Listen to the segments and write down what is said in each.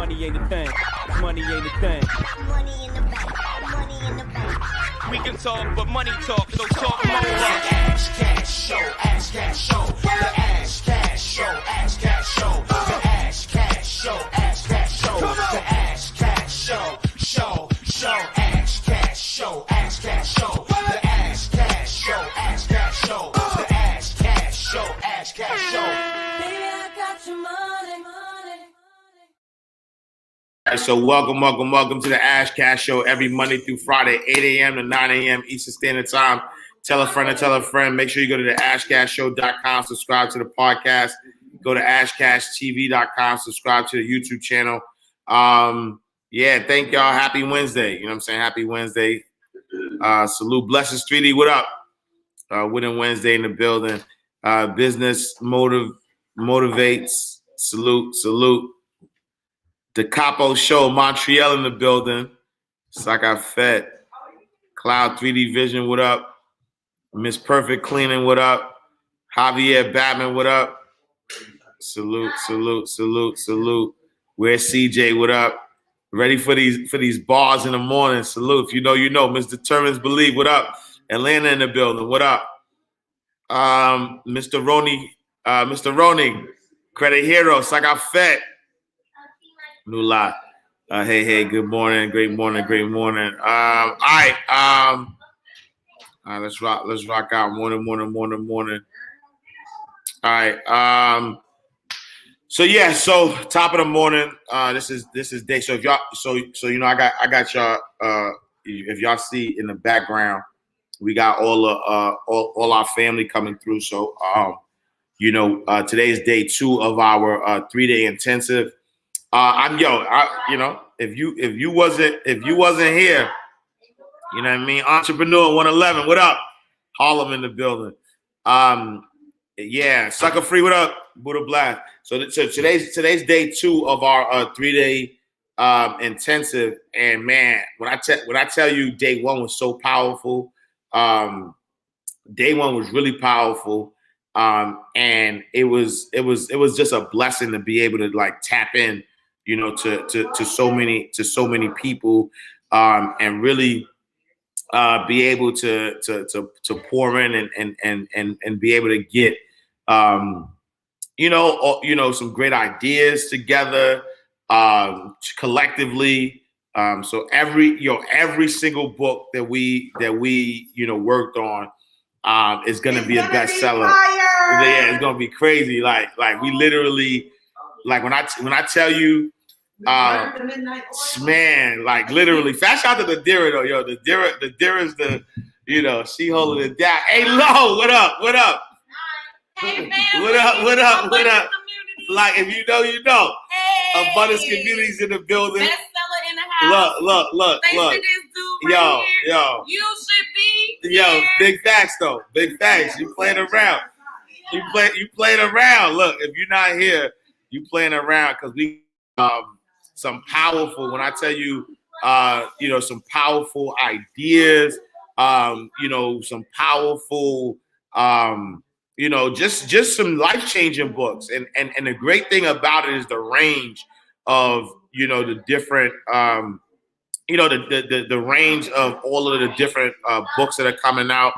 money ain't a thing. Money ain't a thing. Money in the bank. Money in the bank. We can talk, but money talk, so talk more. Ash Cash Show, Ash Cash Show, the Ash Cash Show, Ash Cash Show, the Ash Cash Show, Ash Cash Show, the Ash Cash Show, show, Ash Cash Show, Ash Cash Show, the Ash Cash Show, Ash Cash Show, the Ash Cash Show, Ash Cash Show. Baby, I got your money. All right, so welcome to the Ash Cash Show every Monday through Friday, 8 a.m. to 9 a.m. Eastern Standard Time. Tell a friend and tell a friend. Make sure you go to the ashcashshow.com, subscribe to the podcast. Go to ashcashtv.com, subscribe to the YouTube channel. Yeah, thank y'all. Happy Wednesday. You know what I'm saying? Happy Wednesday. Salute. Blessings 3D. What up? Winning Wednesday in the building. Business motivates. Salute. The Capo Show, Montreal in the building. It's like I fed. Cloud 3D Vision, what up? Miss Perfect Cleaning, what up? Javier Batman, what up? Salute. Where's CJ, what up? Ready for these bars in the morning. Salute. If you know, you know. Mr. Determines Believe, what up? Atlanta in the building, what up? Mr. Roney, Credit Hero, it's like I fed. New lot. Hey, good morning, great morning. All right, let's rock out morning. All right, so top of the morning. This is day. So if y'all, so you know, I got y'all. If y'all see in the background, we got all our family coming through. So today is day 2 of our 3-day intensive. If you wasn't here, you know what I mean? Entrepreneur 111, what up? Harlem in the building. Sucker Free, what up? Buddha Blast. So today's day 2 of our 3-day intensive, and man, when I tell you day 1 was so powerful, day 1 was really powerful, and it was just a blessing to be able to like tap in, you know, to so many people, and really be able to pour in and be able to get some great ideas together collectively. So every single book that we worked on is gonna be a bestseller. Yeah, it's gonna be crazy. Like we literally, like when I tell you, man, like literally, fast shout out to the Dira though, yo. The Dira is the, she holding it down. Hey, Lo, what up? Hey, man, what up? Like, if you know, you know. Hey. Abundance Communities in the building. Bestseller in the house. Look. Thanks to this dude right here. Yo. You should be Yo, here. big facts though. Big facts. You playing around. You playing around. Look, if you're not here, you playing around, because we some powerful, when I tell you, some powerful ideas, some powerful, just some life-changing books. And the great thing about it is the range of, the different, the range of all of the different books that are coming out.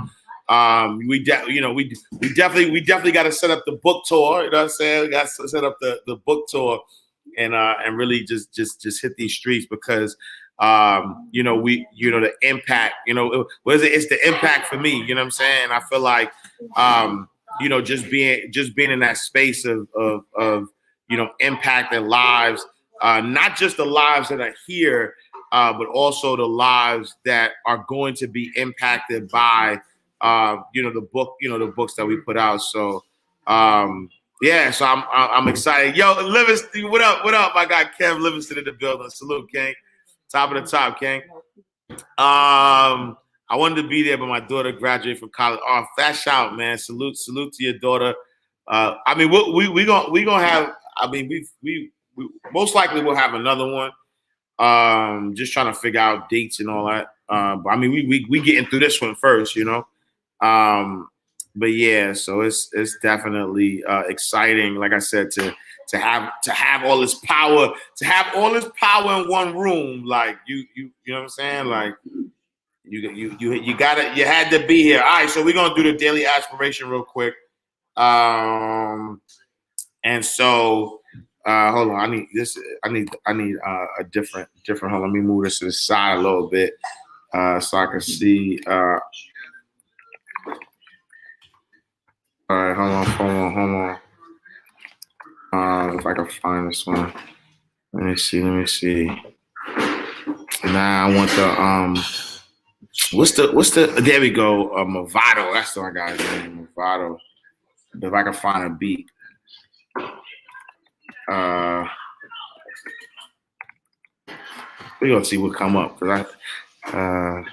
We definitely got to set up the book tour. You know what I'm saying? We got to set up the book tour and really just hit these streets, because the impact, what is it? It's the impact for me. You know what I'm saying? I feel like just being in that space of impacting lives, not just the lives that are here, but also the lives that are going to be impacted by the books that we put out. So so I'm excited. Yo, Livingston, what up? I got Kev Livingston in the building. Salute, King. Top of the top, King. I wanted to be there, but my daughter graduated from college. Oh, fast shout, man. Salute to your daughter. We gonna have. We most likely will have another one. Just trying to figure out dates and all that. But we getting through this one first, But yeah, so it's definitely exciting, like I said, to to have all this power, in one room. Like you know what I'm saying? Like you had to be here. All right, so we're gonna do the daily aspiration real quick. And so hold on, I need a different hold on, let me move this to the side a little bit so I can see all right, hold on. If I can find this one. Let me see. Now I want the what's the there we go, Movado. That's the one guy's name, Movado. If I can find a beat. We're gonna see what come up, cause all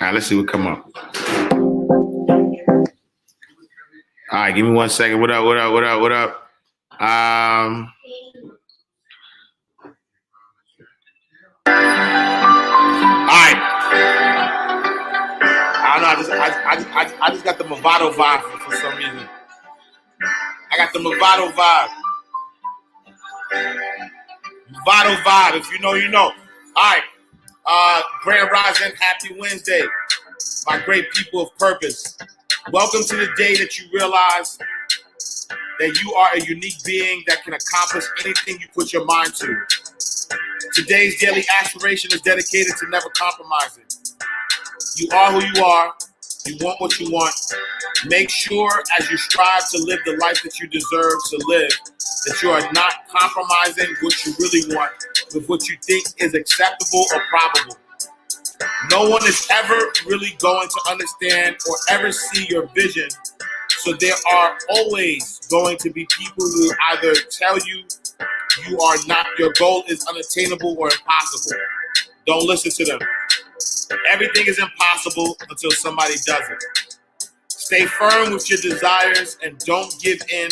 right, let's see what come up. All right, give me 1 second. What up? All right. I don't know. I just got the Movado vibe for some reason. I got the Movado vibe. Movado vibe. If you know, you know. All right. Grand Rising, happy Wednesday, my great people of purpose. Welcome to the day that you realize that you are a unique being that can accomplish anything you put your mind to. Today's daily aspiration is dedicated to never compromising. You are who you are. You want what you want. Make sure as you strive to live the life that you deserve to live, that you are not compromising what you really want with what you think is acceptable or probable. No one is ever really going to understand or ever see your vision. So there are always going to be people who either tell you you are not, your goal is unattainable or impossible. Don't listen to them. Everything is impossible until somebody does it. Stay firm with your desires and don't give in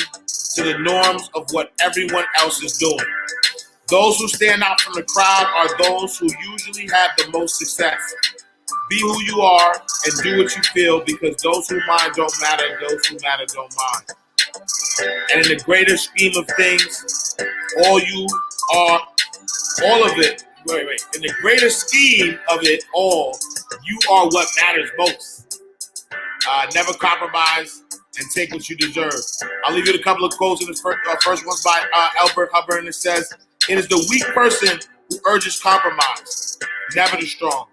to the norms of what everyone else is doing. Those who stand out from the crowd are those who usually have the most success. Be who you are and do what you feel, because those who mind don't matter, those who matter don't mind. And in the greater scheme of things, all of it, in the greater scheme of it all, you are what matters most. Never compromise and take what you deserve. I'll leave you with a couple of quotes. In the first one's by Albert Hubbard, and it says, "It is the weak person who urges compromise, never the strong."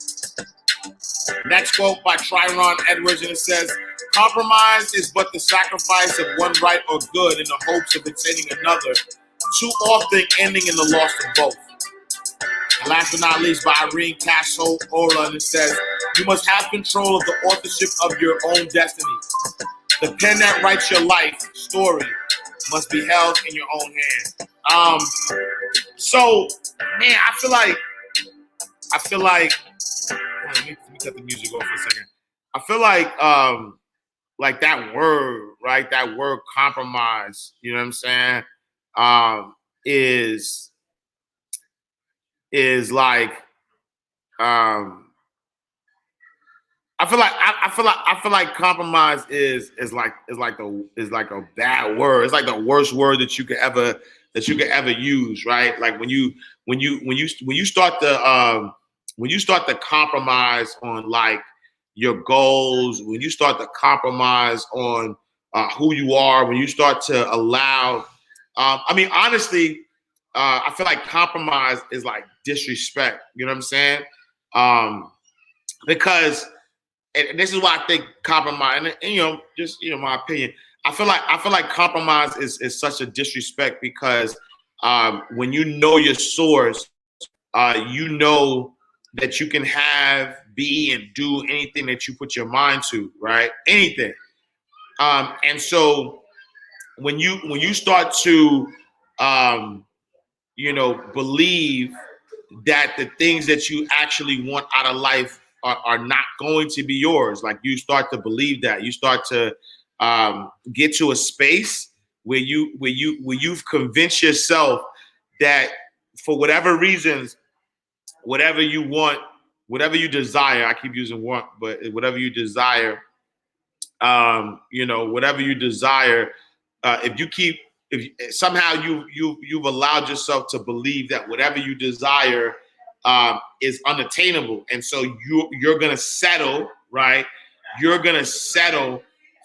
Next quote by Tyrone Edwards, and it says, "Compromise is but the sacrifice of one right or good in the hopes of attaining another, too often ending in the loss of both." And last but not least by Irene Castle-Ola, and it says, "You must have control of the authorship of your own destiny. The pen that writes your life story must be held in your own hand." So, man, I feel like, let me cut the music off for a second. I feel like that word, right? That word compromise, you know what I'm saying? Is like, I feel like compromise is like a bad word. It's like the worst word that you could ever use, right? Like when you start to compromise on like your goals, when you start to compromise on who you are, when you start to allow, honestly, I feel like compromise is like disrespect. You know what I'm saying? Because, and this is why I think compromise, and just my opinion. I feel like compromise is such a disrespect, because when you know your source, you know that you can have, be, and do anything that you put your mind to, right? Anything. And so when you start to believe that the things that you actually want out of life are not going to be yours, like you start to believe that, you start to get to a space where you've convinced yourself that for whatever reasons, whatever you want, whatever you desire, I keep using want, but whatever you desire, whatever you desire, if somehow you've allowed yourself to believe that whatever you desire is unattainable, and so you're gonna settle, right? You're gonna settle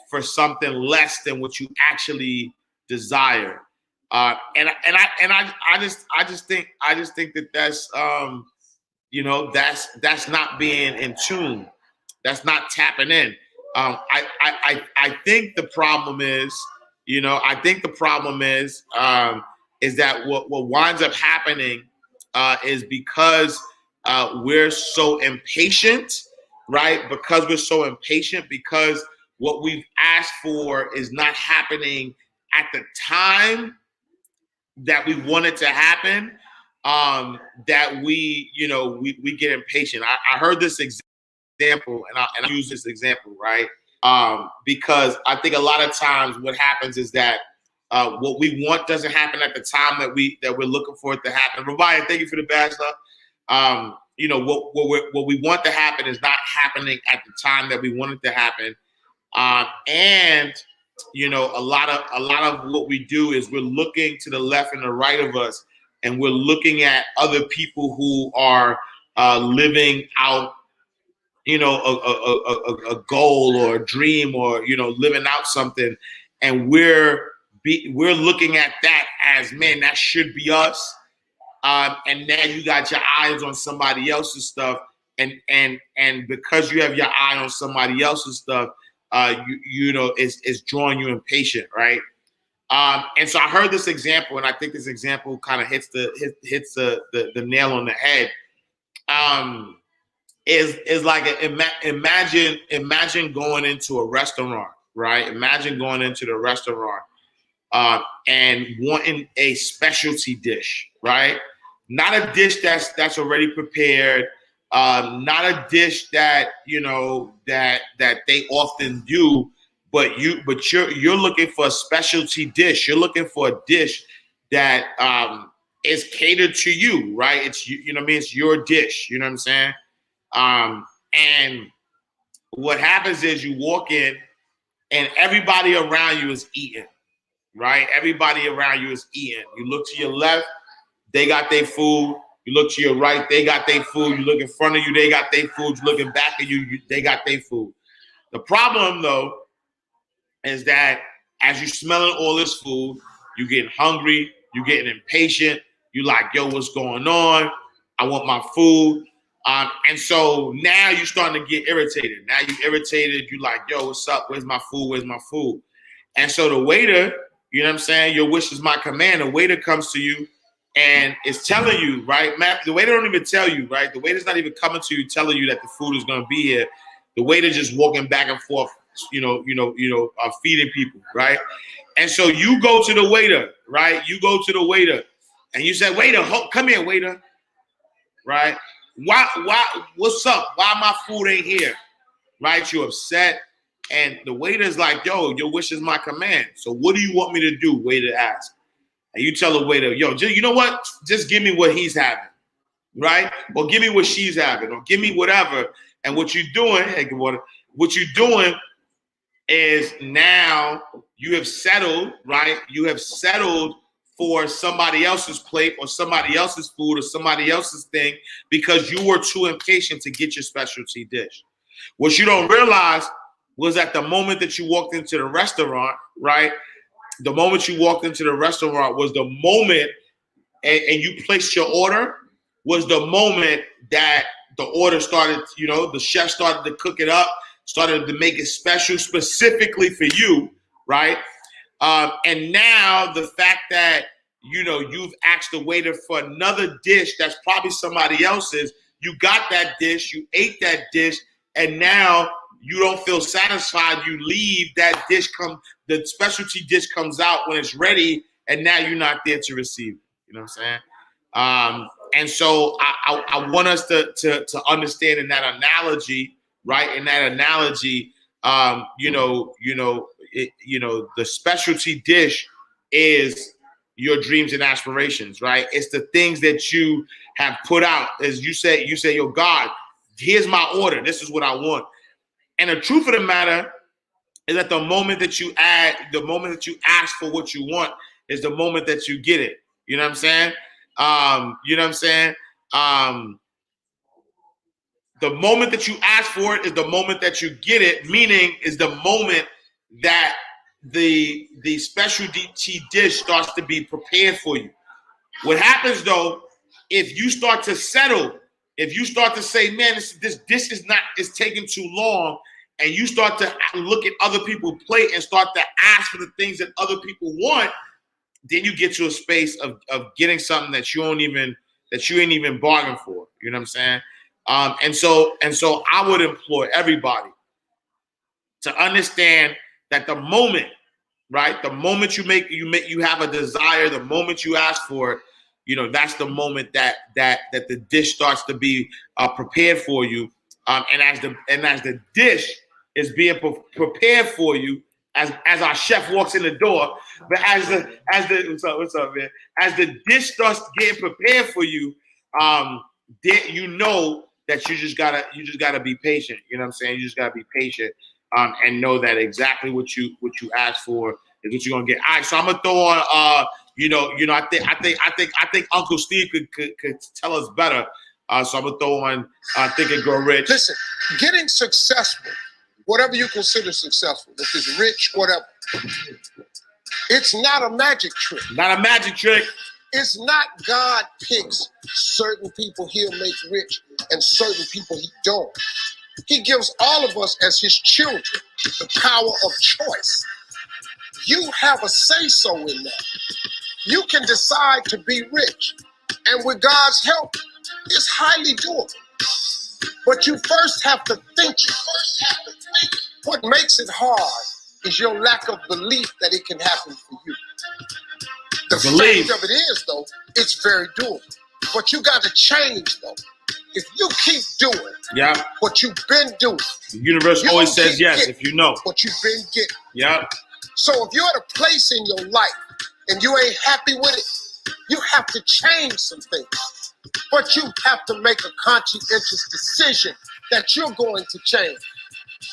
for something less than what you actually desire. And I just think that that's that's not being in tune. That's not tapping in. I think the problem is, is that what winds up happening is because we're so impatient, right? Because we're so impatient, because what we've asked for is not happening at the time that we want it to happen, that we get impatient. I heard this example, and I use this example, right? Because I think a lot of times what happens is that what we want doesn't happen at the time that we're looking for it to happen. Rabbi, thank you for the bachelor. What we want to happen is not happening at the time that we want it to happen. And a lot of what we do is we're looking to the left and the right of us, and we're looking at other people who are living out, a goal or a dream, or living out something, and we're looking at that as, man, that should be us. And now you got your eyes on somebody else's stuff, and because you have your eye on somebody else's stuff, it's drawing you impatient, right? And so I heard this example, and I think this example kind of hits the nail on the head. Is like imagine going into a restaurant, right? Imagine going into the restaurant and wanting a specialty dish, right? Not a dish that's already prepared. Not a dish that that they often do, but you're looking for a specialty dish. You're looking for a dish that is catered to you, right? It's it's your dish. You know what I'm saying? And what happens is you walk in, and everybody around you is eating, right? Everybody around you is eating. You look to your left, they got their food. You look to your right, they got their food. You look in front of you, they got their food. You looking back at you, they got their food. The problem, though, is that as you're smelling all this food, you're getting hungry, you're getting impatient. You're like, yo, what's going on? I want my food. And so now you're starting to get irritated. Now you're irritated. You're like, yo, what's up? Where's my food? Where's my food? And so the waiter, you know what I'm saying? Your wish is my command. The waiter comes to you and is telling you, right? Matt, the waiter don't even tell you, right? The waiter's not even coming to you telling you that the food is going to be here. The waiter just walking back and forth, feeding people, right? And so you go to the waiter, right? You go to the waiter and you say, waiter, come here, waiter, right? Why, what's up? Why my food ain't here, right? You're upset. And the waiter's like, yo, your wish is my command. So what do you want me to do? Waiter asks. And you tell the waiter, yo, you know what? Just give me what he's having, right? Or give me what she's having, or give me whatever. And what you're doing, is now you have settled, right? You have settled for somebody else's plate or somebody else's food or somebody else's thing because you were too impatient to get your specialty dish. What you don't realize was at the moment that you walked into the restaurant, right? The moment you walked into the restaurant was the moment, and you placed your order, was the moment that the order started, the chef started to cook it up, started to make it special specifically for you, right? And now the fact that, you've asked the waiter for another dish that's probably somebody else's, you got that dish, you ate that dish, and now you don't feel satisfied. You leave, that dish the specialty dish comes out when it's ready, and now you're not there to receive it. You know what I'm saying? And so I want us to understand in that analogy, right? In that analogy, the specialty dish is your dreams and aspirations, right? It's the things that you have put out. As you say, yo, God, here's my order. This is what I want. And the truth of the matter is that the moment that you ask for what you want is the moment that you get it. You know what I'm saying? You know what I'm saying? The moment that you ask for it is the moment that you get it, meaning is the moment that the specialty dish starts to be prepared for you. What happens though, if you start to settle, if you start to say, man, this dish is taking too long, and you start to look at other people's plate and start to ask for the things that other people want, then you get to a space of getting something that you ain't even bargained for. You know what I'm saying? And so I would implore everybody to understand that the moment, right? The moment you have a desire, the moment you ask for it, you know, that's the moment that the dish starts to be prepared for you. And as the dish is being prepared for you, as our chef walks in the door, but as the what's up, man? As the dish starts getting prepared for you, then you know that you just gotta be patient. You know what I'm saying? You just gotta be patient, and know that exactly what you ask for is what you're gonna get. All right, so I'm gonna throw on I think Uncle Steve could tell us better. So I'm gonna throw on Think and Grow Rich. Listen, getting successful, whatever you consider successful, if it's rich, whatever, it's not a magic trick. Not a magic trick. It's not God picks certain people he'll make rich and certain people he don't. He gives all of us as his children the power of choice. You have a say-so in that. You can decide to be rich, and with God's help, it's highly doable. But you first have to think it. What makes it hard is your lack of belief that it can happen for you. The fact of it is, though, it's very doable. But you got to change, though. If you keep doing what you've been doing, the universe always says yes if you know what you've been getting. Yeah. So if you're at a place in your life and you ain't happy with it, you have to change some things. But you have to make a conscientious decision that you're going to change.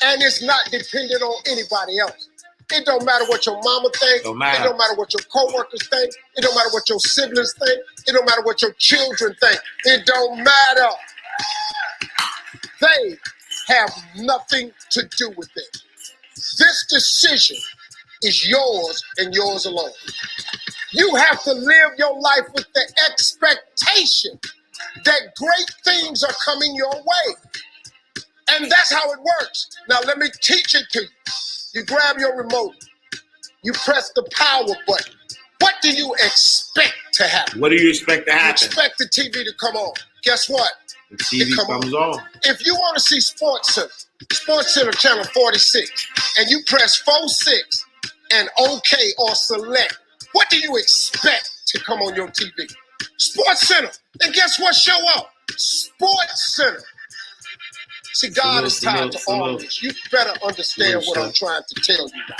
And it's not dependent on anybody else. It don't matter what your mama thinks. It don't matter what your coworkers think. It don't matter what your siblings think. It don't matter what your children think. It don't matter. They have nothing to do with it. This decision is yours and yours alone. You have to live your life with the expectation that great things are coming your way. And that's how it works. Now let me teach it to you. You grab your remote, you press the power button. What do you expect to happen? What do you expect to happen? You expect the TV to come on. Guess what? The TV comes on. If you want to see Sports Center channel 46, and you press 46 and OK or select, what do you expect to come on your TV? Sports Center. And guess what show up? Sports Center. See, God is tied to all this. You better understand what I'm trying to tell you now.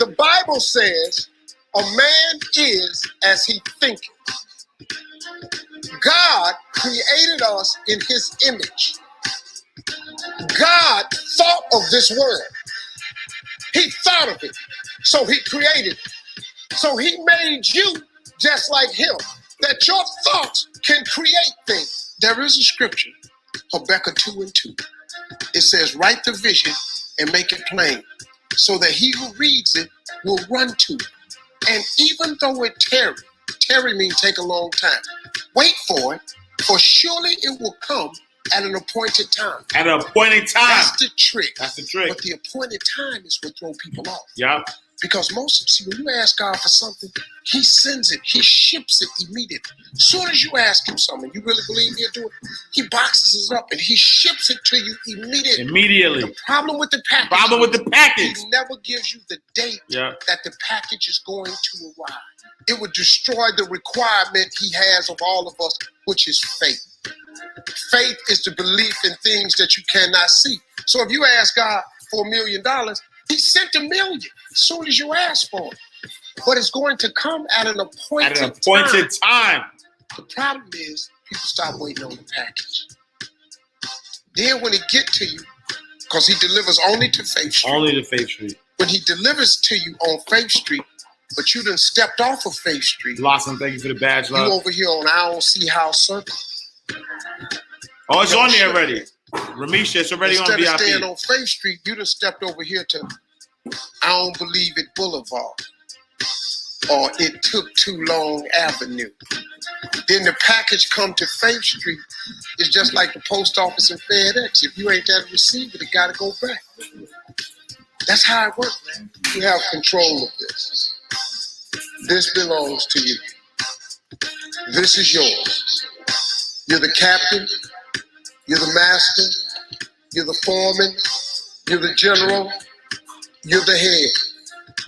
The Bible says a man is as he thinketh. God created us in his image. God thought of this world. He thought of it. So he created it. So he made you just like him, that your thoughts can create things. There is a scripture, Habakkuk 2:2. It says, write the vision and make it plain, so that he who reads it will run to it. And even though it tarry means take a long time, wait for it, for surely it will come at an appointed time. At an appointed time. That's the trick. That's the trick. But the appointed time is what throw people off. Yeah. Because when you ask God for something, he sends it, he ships it immediately. As soon as you ask him something, you really believe he'll do it, he boxes it up and he ships it to you immediately. Immediately. The problem with the package. He never gives you the date that the package is going to arrive. It would destroy the requirement he has of all of us, which is faith. Faith is the belief in things that you cannot see. So if you ask God for $1 million, he sent $1 million as soon as you ask for it. But it's going to come at an appointed time. The problem is people stop waiting on the package. Then when it get to you, because he delivers only to Faith Street. Only to Faith Street. When he delivers to you on Faith Street, but you done stepped off of Faith Street. Blossom, thank you for the badge, You love. over here on IOC House Circle. Oh, it's on there already. Ramisha, it's already Instead on of staying VIP. on Faith Street, you done stepped over here to I Don't Believe It Boulevard. Or It Took Too Long Avenue. Then the package come to Faith Street. It's just like the post office and FedEx. If you ain't that receiver, it gotta go back. That's how it works, man. You have control of this. This belongs to you. This is yours. You're the captain. You're the master. You're the foreman. You're the general. You're the head.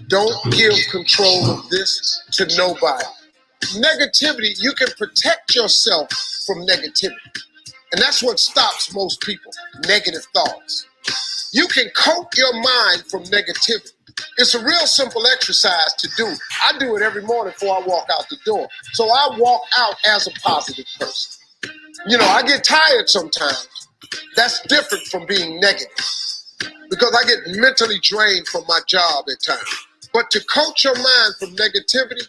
Don't give control of this to nobody. Negativity, you can protect yourself from negativity. And that's what stops most people, negative thoughts. You can coat your mind from negativity. It's a real simple exercise to do. I do it every morning before I walk out the door. So I walk out as a positive person. You know, I get tired sometimes. That's different from being negative because I get mentally drained from my job at times. But to coat your mind from negativity,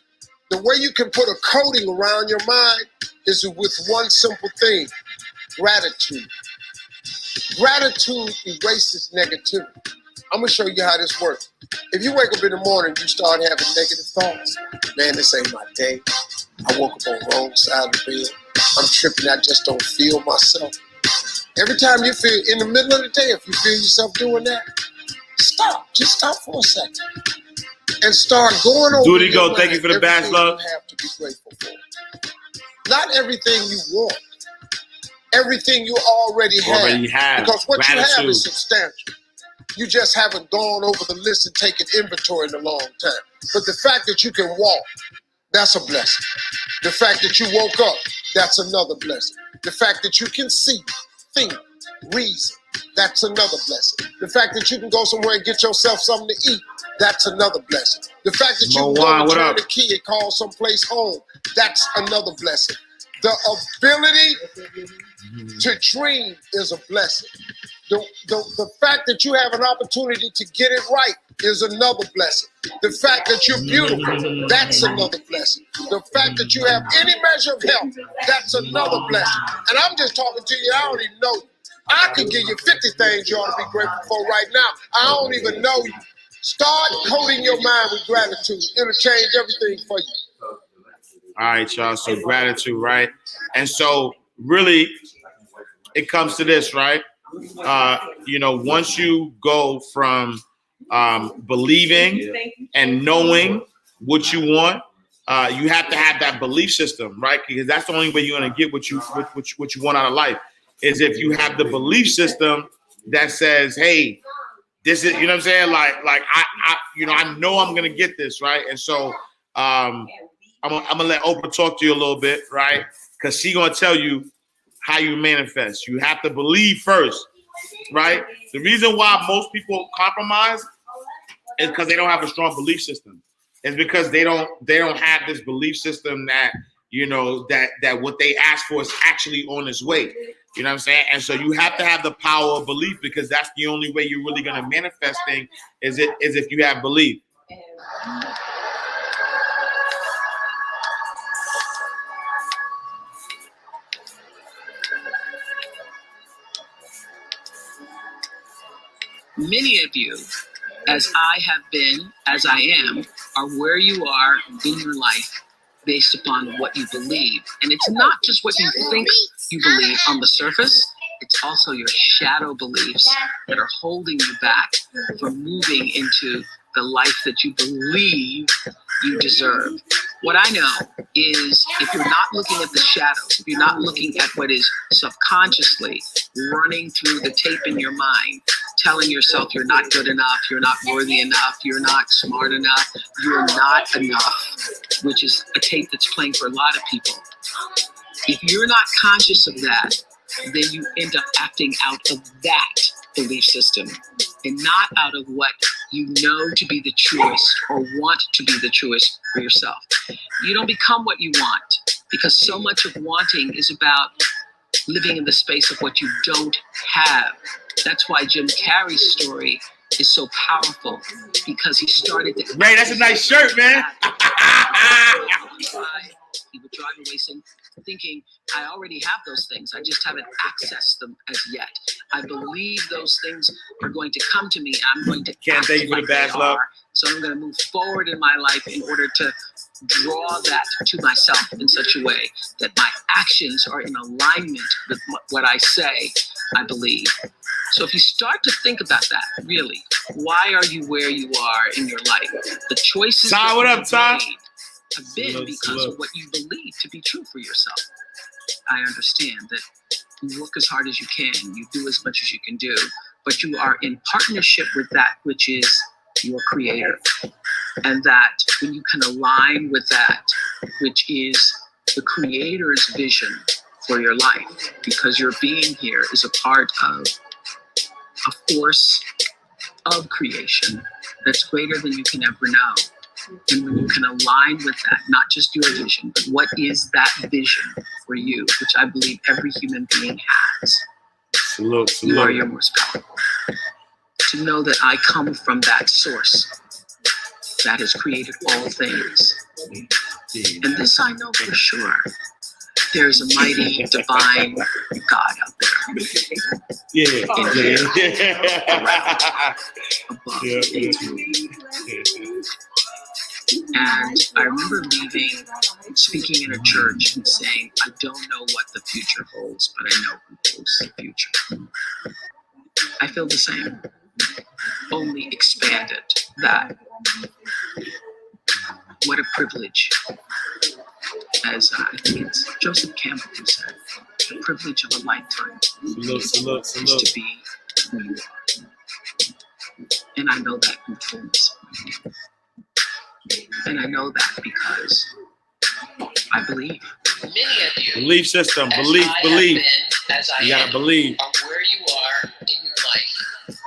the way you can put a coating around your mind is with one simple thing: gratitude. Gratitude erases negativity. I'm gonna show you how this works. If you wake up in the morning, you start having negative thoughts. Man, this ain't my day. I woke up on the wrong side of the bed. I'm tripping. I just don't feel myself. Every time you feel in the middle of the day, if you feel yourself doing that, stop. Just stop for a second and start going over. Duty go. your Thank you mind for the badge, everything love. You have to be grateful for. Not everything you want. Everything you already have. Because what you have Gratitude. is substantial. You just haven't gone over the list and taken inventory in a long time. But the fact that you can walk, that's a blessing. The fact that you woke up, that's another blessing. The fact that you can see, think, reason, that's another blessing. The fact that you can go somewhere and get yourself something to eat, that's another blessing. The fact that you can go Moan, and what turn up? the key and call someplace home, that's another blessing. The ability to dream is a blessing. The fact that you have an opportunity to get it right is another blessing. The fact that you're beautiful, that's another blessing. The fact that you have any measure of health, that's another blessing. And I'm just talking to you, I don't even know you. I could give you 50 things you ought to be grateful for right now. I don't even know you. Start coating your mind with gratitude. It'll change everything for you. All right, y'all. So gratitude, right? And so really, it comes to this, right? Once you go from believing and knowing what you want, you have to have that belief system, right? Because that's the only way you're gonna get what you want out of life. Is if you have the belief system that says, "Hey, this is," you know what I'm saying? Like I know I'm gonna get this, right? And so I'm gonna let Oprah talk to you a little bit, right? Because she's gonna tell you how you manifest. You have to believe first, right? The reason why most people compromise is because they don't have a strong belief system. It's because they don't have this belief system that that what they ask for is actually on its way. You know what I'm saying? And so you have to have the power of belief because that's the only way you're really gonna manifest things is if you have belief. Many of you, as I have been, as I am, are where you are in your life based upon what you believe. And it's not just what you think you believe on the surface, it's also your shadow beliefs that are holding you back from moving into the life that you believe you deserve. What I know is if you're not looking at the shadows, if you're not looking at what is subconsciously running through the tape in your mind, telling yourself you're not good enough, you're not worthy enough, you're not smart enough, you're not enough, which is a tape that's playing for a lot of people. If you're not conscious of that, then you end up acting out of that belief system and not out of what you know to be the truest or want to be the truest for yourself. You don't become what you want because so much of wanting is about living in the space of what you don't have. That's why Jim Carrey's story is so powerful, because he started to. Ray, that's a nice shirt, man. He would drive away thinking, I already have those things. I just haven't accessed them as yet. I believe those things are going to come to me. I'm going to Can't thank you for the badge, love. So I'm going to move forward in my life in order to draw that to myself in such a way that my actions are in alignment with what I say I believe. So if you start to think about that, really, why are you where you are in your life? The choices Ty, what up, Ty? made have been because of what you believe to be true for yourself. I understand that you work as hard as you can, you do as much as you can do, but you are in partnership with that which is your creator. And that when you can align with that, which is the creator's vision for your life, because your being here is a part of a force of creation that's greater than you can ever know. And when you can align with that, not just your vision, but what is that vision for you, which I believe every human being has. Salute. You are your most powerful. To know that I come from that source that has created all things. And this I know for sure. There's a mighty divine God out there. Yeah. Above and through. And I remember leaving, speaking in a church and saying, I don't know what the future holds, but I know who holds the future. I feel the same, only expanded that. What a privilege. As I think it's Joseph Campbell who said, the privilege of a lifetime is to be who you are. And I know that in fullness. And I know that because I believe. Many of you, Belief system. as Belief. I have Believe. been, as I You gotta am, believe. are where you are in your life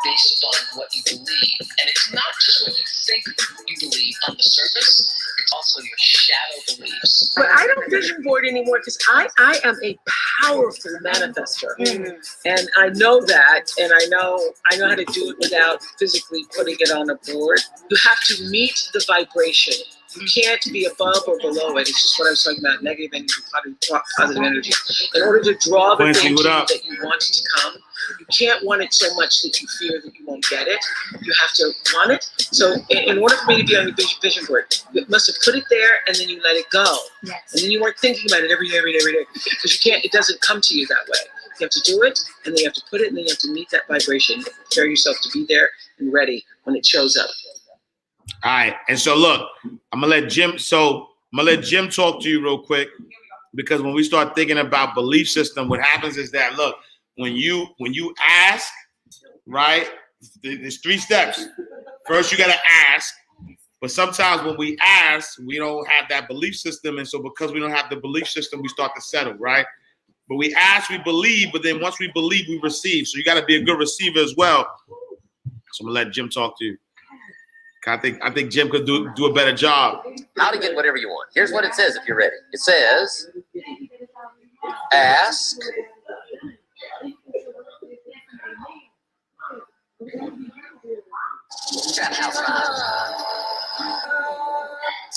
based upon what you believe. And it's not just what you think you believe on the surface, it's also your shadow beliefs. But I don't vision board anymore because I am a powerful manifester. And I know that, and I know how to do it without physically putting it on a board. You have to meet the vibration. You can't be above or below it. It's just what I was talking about, negative energy, positive energy. In order to draw the Quincy, thing what up? that you want to come, you can't want it so much that you fear that you won't get it. You have to want it. So in order for me to be on your vision board, you must have put it there and then you let it go. Yes. And then you weren't thinking about it every day. Because you can't, it doesn't come to you that way. You have to do it, and then you have to put it, and then you have to meet that vibration. Prepare yourself to be there and ready when it shows up. All right. And so look, I'm gonna let Jim talk to you real quick, because when we start thinking about belief system, what happens is that, look, when you ask, right, there's 3 steps. First, you gotta ask. But sometimes when we ask, we don't have that belief system. And so because we don't have the belief system, we start to settle, right? But we ask, we believe, but then once we believe, we receive. So you got to be a good receiver as well. So I'm going to let Jim talk to you. I think Jim could do a better job. How to get whatever you want. Here's what it says if you're ready. It says, ask.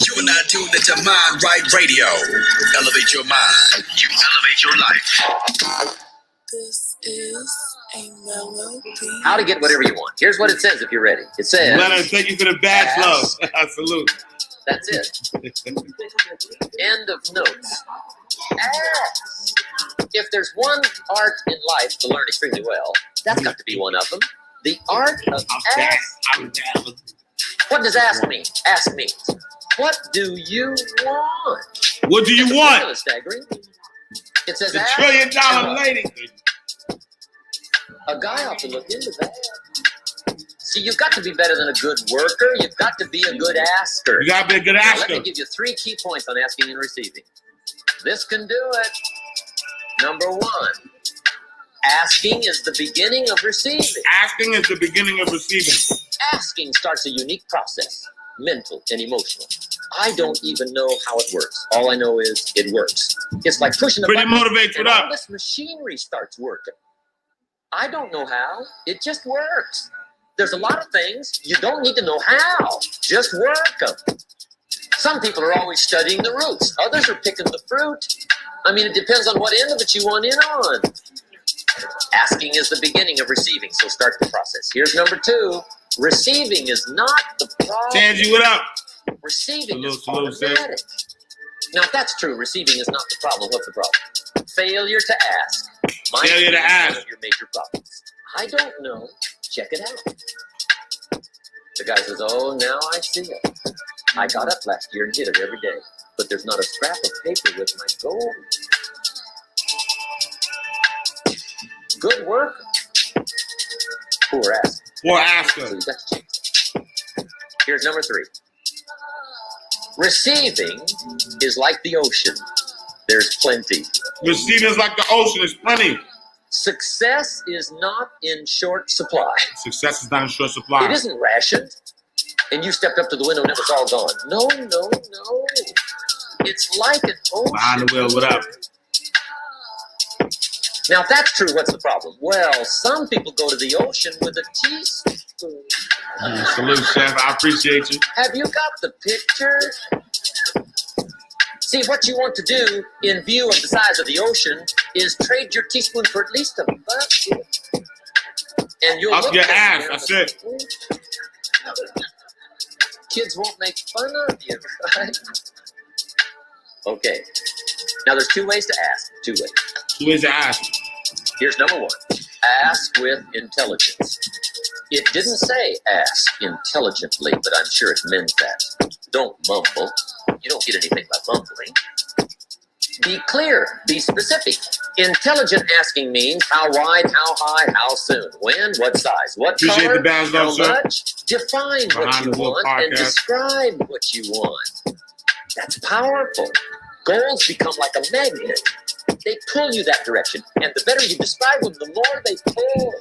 You are not tuned into Mind Right Radio. Elevate your mind. You elevate your life. This is a melody. How to get whatever you want. Here's what it says if you're ready. It says, Leonard, thank you for the badge, love. Salute. That's it. End of notes. Ask. If there's one art in life to learn extremely well, that's got to be one of them. The art of ask. What does ask mean? Ask means, what do you want? What do you want? It's staggering. It says, The ask. $1 trillion lady. A guy ought to look into that. See, you've got to be better than a good worker. You've got to be a good asker. You got to be a good Now, asker. let me give you 3 key points on asking and receiving. This can do it. Number 1, asking is the beginning of receiving. Asking is the beginning of receiving. Asking starts a unique process, mental and emotional. I don't even know how it works. All I know is it works. It's like pushing a Pretty button motivates. and What all up? this machinery starts working. I don't know how. It just works. There's a lot of things you don't need to know how. Just work them. Some people are always studying the roots. Others are picking the fruit. I mean, it depends on what end of it you want in on. Asking is the beginning of receiving, so start the process. Here's number 2. Receiving is not the problem. Tangy, what up? Receiving is Salute, sis. automatic. Now, if that's true, receiving is not the problem. What's the problem? Failure to ask. Failure to ask. One of your major problems. I don't know. Check it out. The guy says, oh, now I see it. I got up last year and did it every day, but there's not a scrap of paper with my goal. Good work. Poor ask. Poor asker. So you got to change that. Here's number 3. Receiving is like the ocean. There's plenty. Receiving is like the ocean. There's plenty. Success is not in short supply. Success is not in short supply. It isn't rationed, and you stepped up to the window and it was all gone. No, no, no. It's like an ocean. Behind the wheel, what up? Now, if that's true, what's the problem? Well, some people go to the ocean with a teaspoon. Salute, Chef. I appreciate you. Have you got the picture? See, what you want to do in view of the size of the ocean is trade your teaspoon for at least a bucket. And you'll Up look your at ass. the That's it. Kids won't make fun of you, right? Okay. Now, there's 2 ways to ask. 2 ways. 2 ways to ask. Here's number 1. Ask with intelligence. It didn't say ask intelligently, but I'm sure it meant that. Don't mumble. You don't get anything by mumbling. Be clear. Be specific. Intelligent asking means how wide, how high, how soon, when, what size, what Appreciate color, the bands, how though, sir. much. Define what Behind you the Wheel want and podcast. describe what you want. That's powerful. Goals become like a magnet. They pull you that direction. And the better you describe them, the more they pull.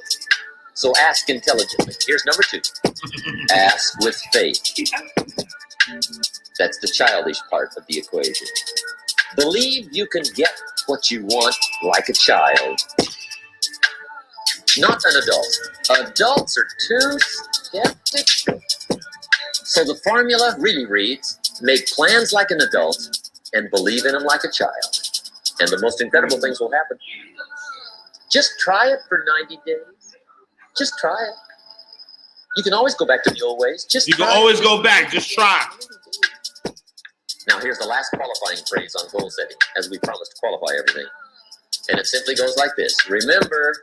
So ask intelligently. Here's number 2. Ask with faith. That's the childish part of the equation. Believe you can get what you want like a child. Not an adult. Adults are too skeptical. So the formula really reads, make plans like an adult and believe in them like a child. And the most incredible things will happen. Just try it for 90 days. Just try it. You can always go back to the old ways. You can always go back. Just try. Now, here's the last qualifying phrase on goal setting, as we promised to qualify everything. And it simply goes like this. Remember,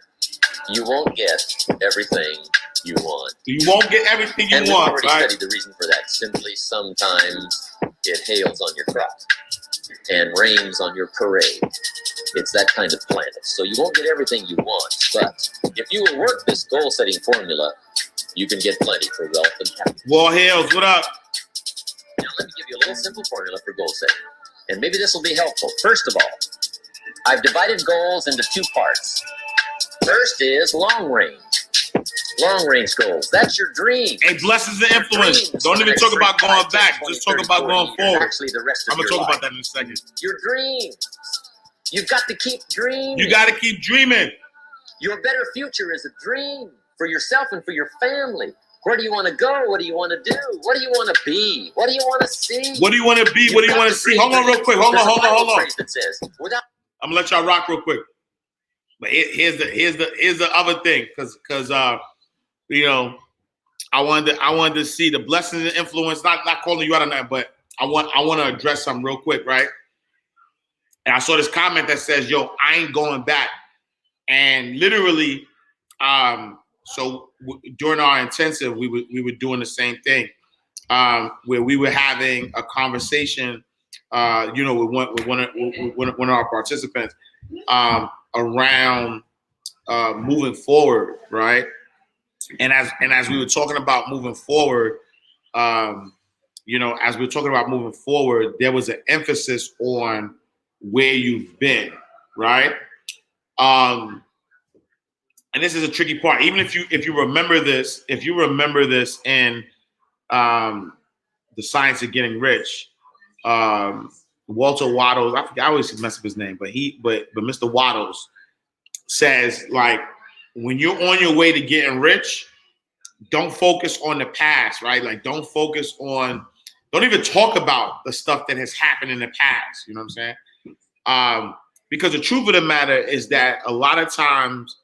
you won't get everything you want. You won't get everything you and we've want, already right? studied the reason for that. Simply, sometimes it hails on your crop and rains on your parade. It's that kind of planet. So you won't get everything you want. But if you will work this goal-setting formula, you can get plenty for wealth and happiness. Wall Hills, what up? Now, let me give you a little simple formula for goal setting. And maybe this will be helpful. First of all, I've divided goals into 2 parts. First is long range. Long range goals. That's your dream. Hey, blessings and influence. Don't even talk about going back. Just talk about going forward. Actually, the rest of I'm going to your talk life. about that in a second. Your dreams. You've got to keep dreaming. You got to keep dreaming. Your better future is a dream for yourself and for your family. Where do you want to go? What do you want to do? What do you want to be? What do you want to see? What do you want to be? What do you want to see? Hold on real quick. Hold on. That says, without I'm going to let y'all rock real quick. But here's the other thing, because you know, I wanted to see the blessings and influence. Not calling you out on that, but I want to address something real quick, right? And I saw this comment that says, "Yo, I ain't going back," and literally, during our intensive, we were doing the same thing, where we were having a conversation, with one of our participants, around moving forward, right? And as we were talking about moving forward, there was an emphasis on where you've been, right? And this is a tricky part. Even if you remember this in The Science of Getting Rich, Walter Waddles, I always mess up his name, but Mr. Waddles says, like, when you're on your way to getting rich, don't focus on the past, right? Like, don't even talk about the stuff that has happened in the past. You know what I'm saying? Because the truth of the matter is that a lot of times,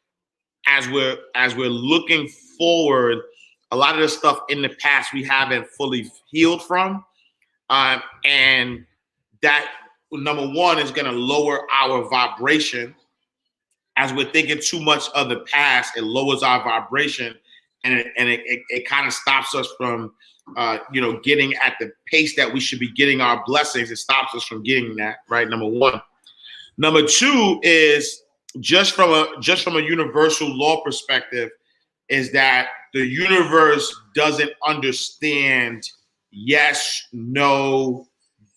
as we're looking forward, a lot of the stuff in the past we haven't fully healed from, and that, number one, is going to lower our vibration. As we're thinking too much of the past, it lowers our vibration, and it kind of stops us from, getting at the pace that we should be getting our blessings. It stops us from getting that, right? Number one. Number two is just from a universal law perspective, is that the universe doesn't understand yes, no,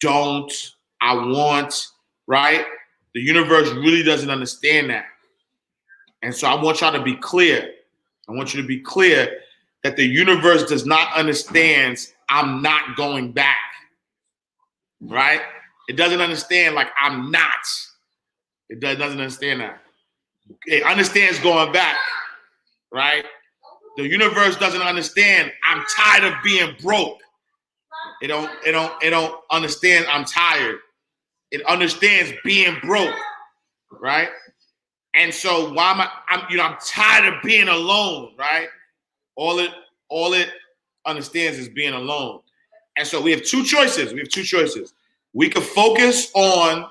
don't, I want, right? The universe really doesn't understand that. And so I want y'all to be clear. I want you to be clear that the universe does not understand I'm not going back, right? It doesn't understand like I'm not. It doesn't understand that. It understands going back, right? The universe doesn't understand I'm tired of being broke. It don't understand I'm tired. It understands being broke, right? And so why I'm tired of being alone, right? All it understands is being alone. And so we have two choices. We could focus on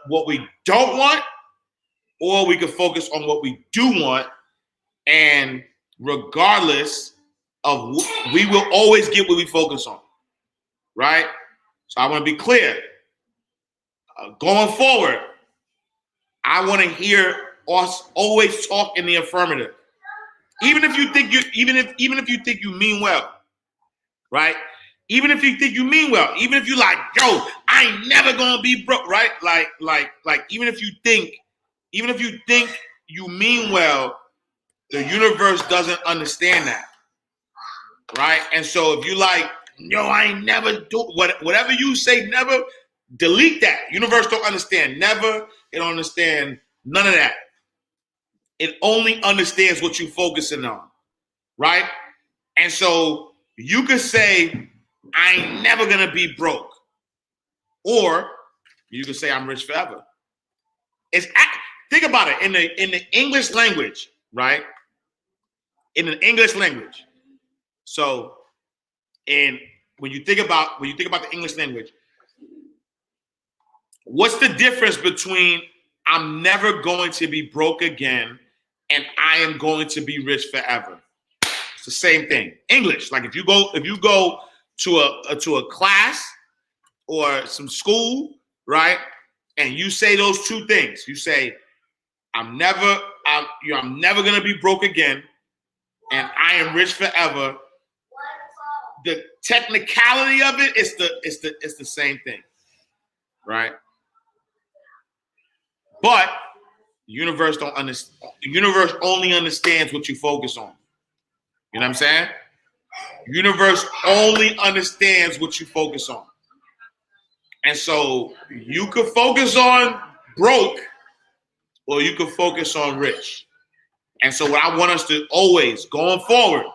what we don't want, or we could focus on what we do want. And regardless of, we will always get what we focus on, right? So I want to be clear. Going forward, I want to hear us always talk in the affirmative, even if you think you mean well, right? Even if you think you mean well, even if you like, yo, I ain't never gonna be broke, right? Like, even if you think you mean well, the universe doesn't understand that, right? And so if you like, yo, I ain't never do whatever you say, never, delete that. Universe don't understand never. It don't understand none of that. It only understands what you're focusing on, right? And so you could say, I ain't never gonna be broke, or you could say I'm rich forever. Think about it in the English language, right? In the English language. So, and when you think about the English language, what's the difference between I'm never going to be broke again and I am going to be rich forever? It's the same thing. English, like if you go to a class or some school, right? And you say those two things. You say, I'm never gonna be broke again, and I am rich forever. The technicality of it is the same thing, right? But the universe don't understand. The universe only understands what you focus on. You know what I'm saying? Universe only understands what you focus on. And so you could focus on broke, or you could focus on rich. And so what I want us to always, going forward,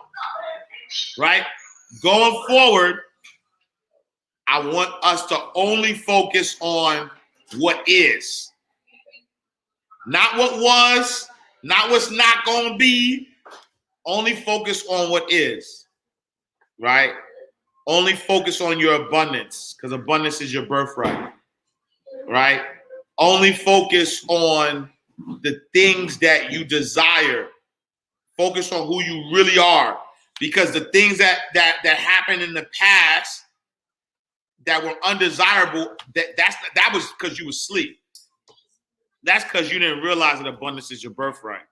right? Going forward, I want us to only focus on what is. Not what was, not what's not going to be. Only focus on what is, right? Only focus on your abundance, because abundance is your birthright, right? Only focus on the things that you desire. Focus on who you really are, because the things that happened in the past that were undesirable, that was because you were asleep. That's because you didn't realize that abundance is your birthright.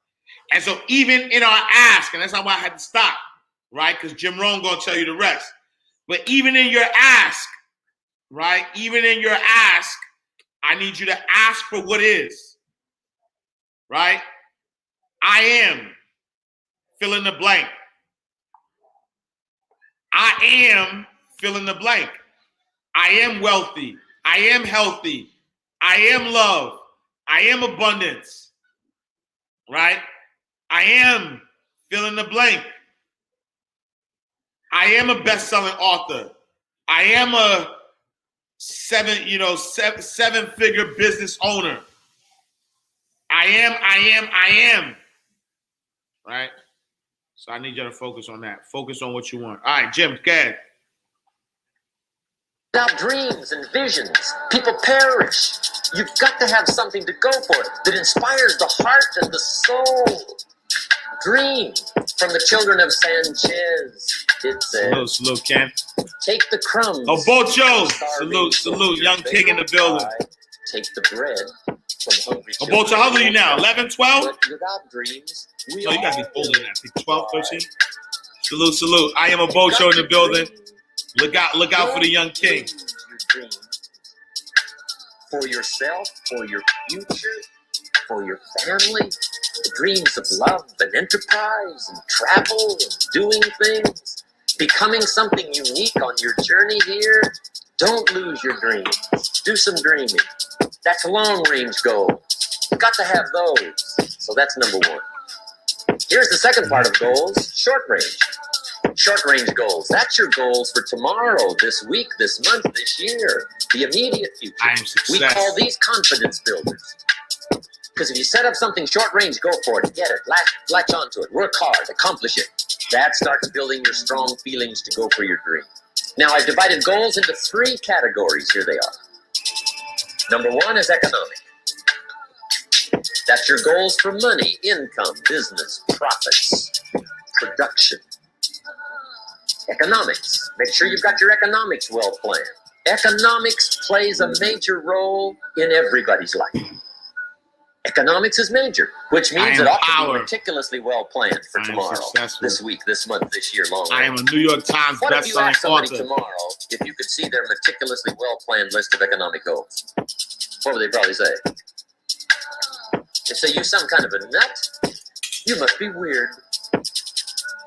And so even in our ask, and that's why I had to stop, right? Because Jim Rohn gonna tell you the rest. But even in your ask, right? Even in your ask, I need you to ask for what is, right? I am, fill in the blank. I am, fill in the blank. I am wealthy. I am healthy. I am love. I am abundance. Right? I am fill in the blank. I am a best-selling author. I am a seven-figure business owner. I am. Right? So I need you to focus on that. Focus on what you want. All right, Jim, go ahead. Without dreams and visions, people perish. You've got to have something to go for that inspires the heart and the soul. Dream from the children of Sanchez. It says, Salute, Ken. take the crumbs. Oh, Bocho. Salute. Young King in the building. Take the bread from hungry Oh, children. Bocho, how old are you now? 11, 12? But without dreams, we No, you gotta be all older than that. I think 12, 13. Salute. I am a Bocho in the building. Look out for the young king. Your dreams for yourself, for your future, for your family, the dreams of love and enterprise and travel and doing things, becoming something unique on your journey here. Don't lose your dreams. Do some dreaming. That's a long-range goal. You've got to have those. So that's number one. Here's the second part of goals, short range. Short-range goals. That's your goals for tomorrow, this week, this month, this year, the immediate future. I am success. We call these confidence builders. Because if you set up something short-range, go for it, get it, latch onto it, work hard, accomplish it. That starts building your strong feelings to go for your dream. Now, I've divided goals into 3 categories. Here they are. Number 1 is economic. That's your goals for money, income, business, profits, production. Economics. Make sure you've got your economics well planned. Economics plays a major role in everybody's life. Economics is major, which means it ought to be meticulously well planned for tomorrow, this week, this month, this year, long I am a New York Times What if you best-selling asked somebody author. tomorrow if you could see their meticulously well-planned list of economic goals? What would they probably say? They'd say, you some kind of a nut? You must be weird.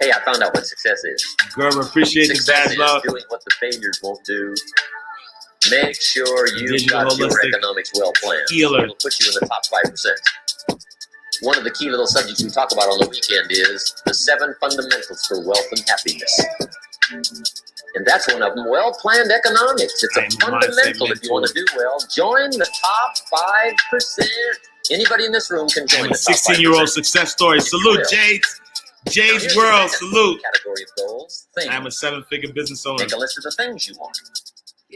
Hey, I found out what success is. Girl, appreciate the Success bad is love. doing what the failures won't do. Make sure you've Digital got your holistic economics well planned. healer. It'll put you in the top 5%. One of the key little subjects we talk about on the weekend is the 7 fundamentals for wealth and happiness. And that's one of them, well-planned economics. It's a fundamental if you want to do well. Join the top 5%. Anybody in this room can join I'm a the top 5%. 16-year-old success story. Salute, Jade's World. Salute. Category of goals. Things. I'm a 7-figure business owner. Make a list of the things you want.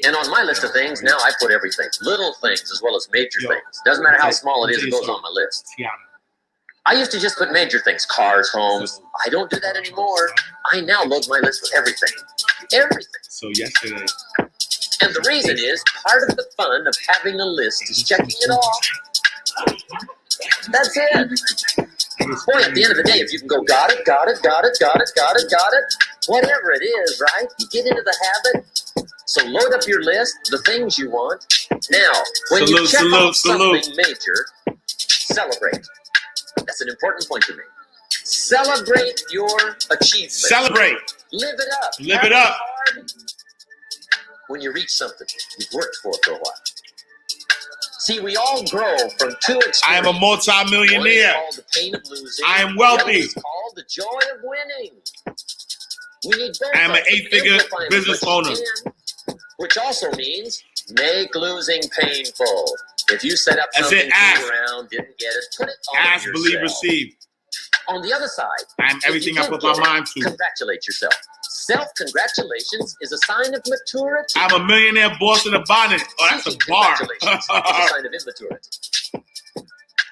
And on my list of things, now I put everything. Little things as well as major things. Doesn't matter how small it is, it goes on my list. I used to just put major things, cars, homes. I don't do that anymore. I now load my list with everything. Everything. So yesterday. And the reason is, part of the fun of having a list is checking it off. That's it. Boy, at the end of the day, if you can go, got it, whatever it is, right? You get into the habit. So load up your list, the things you want. Now, when you check off something major, celebrate. That's an important point to me. Celebrate your achievement. Celebrate. Live it up. Live it up. When you reach something you've worked for a while. See, we all grow from 2 extremes. I am a multi-millionaire. One is called the pain of losing. I am wealthy. The other is called the joy of winning. We need both. I am an 8-figure Amplify as business much as owner. you can, which also means make losing painful. If you set up That's something, it. Ask. around, didn't get it, put it on Ask, yourself. believe, receive. On the other side, I am if you everything I did put get my it, mind to. Congratulate yourself. Self-congratulations is a sign of maturity. I'm a millionaire boss in a bonnet. Oh, that's a bar. Congratulations is a sign of immaturity.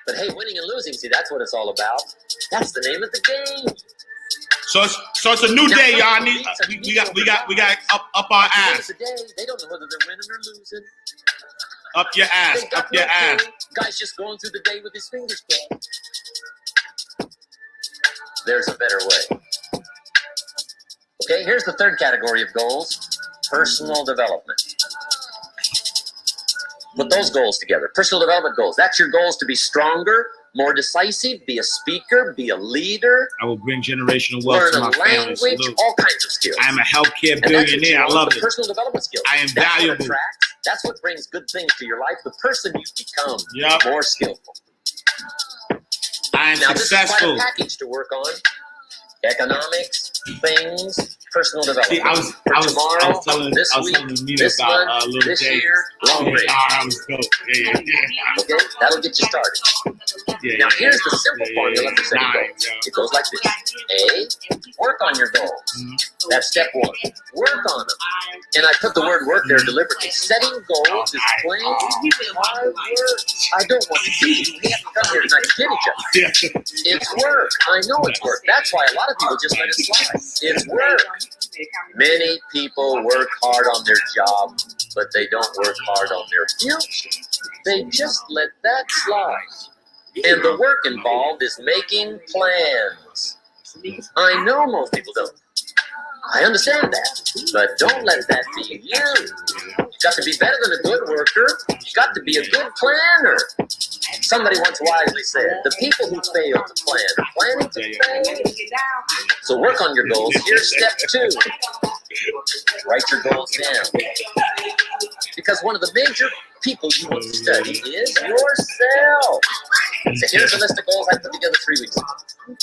But hey, winning and losing, see, that's what it's all about. That's the name of the game. So it's a new day, y'all. We got up our At the end of ass. the day, they don't know whether they're winning or losing. Up your ass. They got Up your no ass. clue. Guy's just going through the day with his fingers crossed. There's a better way. Okay, here's the third category of goals, personal development. Put those goals together. Personal development goals. That's your goals to be stronger, more decisive, be a speaker, be a leader, I will bring generational wealth learn to a my family. language, Salute. all kinds of skills. I am a healthcare And that's what you billionaire. I want, love the it. personal development skills. I am That's what valuable. attracts, that's what brings good things to your life. The person you become, Yep. more skillful. I am Now, this is quite successful. a package to work on. Economics, things, personal development. See, I was telling Anita this about month, Little this Jay. year, long range. I was dope. Yeah. Okay, that'll get you started. Yeah, Now, yeah, here's the simple formula for setting Nine, goals. yeah. It goes like this. A, work on your goals. That's step one. Work on them. And I put the word work there deliberately. Setting goals is plain hard work. I don't want to see you. We have to come here tonight to kid each other. Yeah. It's work. I know it's work. That's why a lot of people just let it slide. It's work. Many people work hard on their job, but they don't work hard on their future. They just let that slide. And the work involved is making plans. I know most people don't. I understand that, but don't let that be you. You got to be better than a good worker. You got to be a good planner. Somebody once wisely said, the people who fail to plan are planning to fail. So work on your goals. Here's step two. Write your goals down. Because one of the major people you need to study is yourself. So here's the list of goals I put together 3 weeks ago.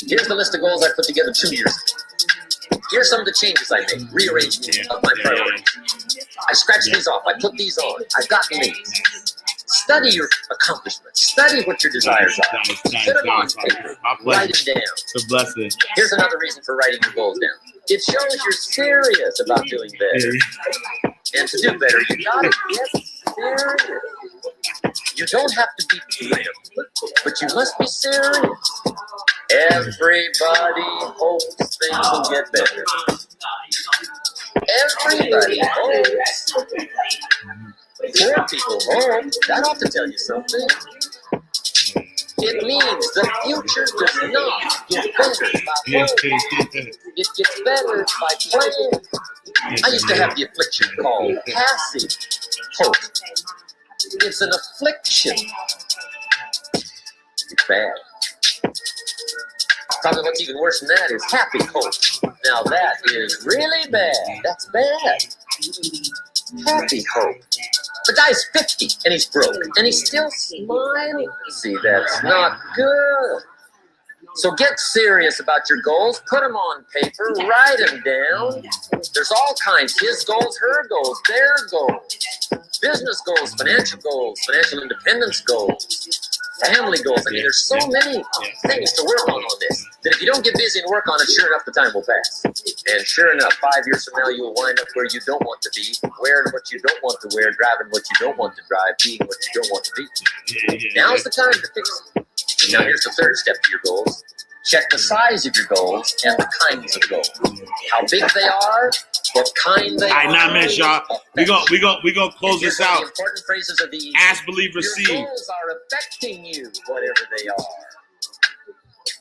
Here's the list of goals I put together 2 years ago. Here's some of the changes I made, rearrangement of my priorities. I scratched these off. I put these on. I've gotten these. Study your accomplishments. Study what your desires are. Put them on paper. Write them down. It's a blessing. Here's another reason for writing your goals down. It shows you're serious about doing better. And to do better, you gotta get serious. You don't have to be triumphant, but you must be serious. Everybody hopes things will get better. Everybody hopes. Poor people hope. That ought to tell you something. It means the future does not get better by hope. It gets better by plan. I used to have the affliction called passive hope. It's an affliction. It's bad. Probably what's even worse than that is happy hope. Now that is really bad. That's bad. Happy hope. The guy's 50 and he's broke and he's still smiling. See, that's not good. So get serious about your goals. Put them on paper. Write them down. There's all kinds. His goals, her goals, their goals. Business goals, financial independence goals, family goals. I mean, there's so many things to work on this that if you don't get busy and work on it, sure enough, the time will pass. And sure enough, 5 years from now, you'll wind up where you don't want to be, wearing what you don't want to wear, driving what you don't want to drive, being what you don't want to be. Now's the time to fix it. Now, here's the third step to your goals. Check the size of your goals and the kinds of goals. How big they are, what kind they are. All right, 9 minutes, y'all. We gonna close this out. The important phrases are these. Ask, believe, receive. Your goals are affecting you, whatever they are.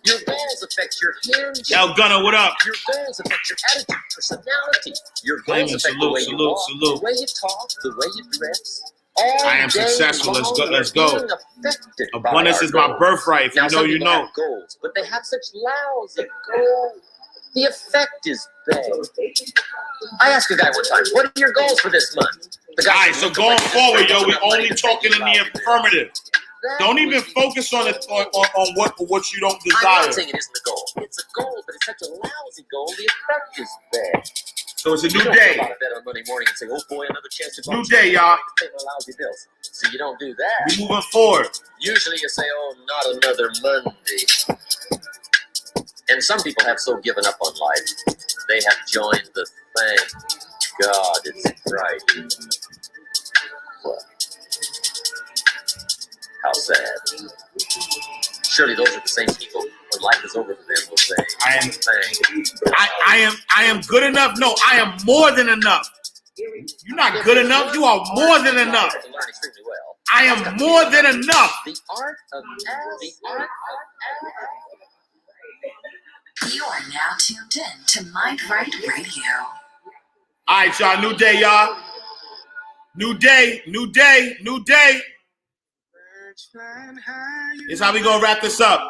Your goals affect your hinge. El Gunner, what up? Your goals affect your attitude, personality. Your Flamin', goals affect salute, the way you walk, salute. the way you talk, the way you dress. All I am day successful. Let's go. long, Let's you're go. being affected by Abundance our is my goals. birthright. If Now, you know, some you people know. have goals, but they have such lousy goals. The effect is bad. I asked a guy one time, "What are your goals for this month?" The guy All right, said, so "Look going at my forward, yo, we I'm only ready to talking think in the about it." affirmative. That Don't even was- focus on it on what you don't I'm desire. not saying it isn't a goal. It's a goal, but it's such a lousy goal. The effect is bad. So it's a You new don't go day. out of bed on Monday morning and say, "Oh boy, another chance to go New day, y'all. pay my lousy bills." So you don't do that. We moving forward. Usually you say, "Oh, not another Monday." And some people have so given up on life, they have joined the thank God it's Friday. What? How sad. Surely those are the same people when life is over for them will say, I am- thank I am good enough. No, I am more than enough. You're not good enough. You are more than enough. To learn extremely well. I am more than enough. The art of You are now tuned in to Mind Right Radio. All right, y'all. New day, y'all. New day. New day. New day. Here's how we gonna wrap this up.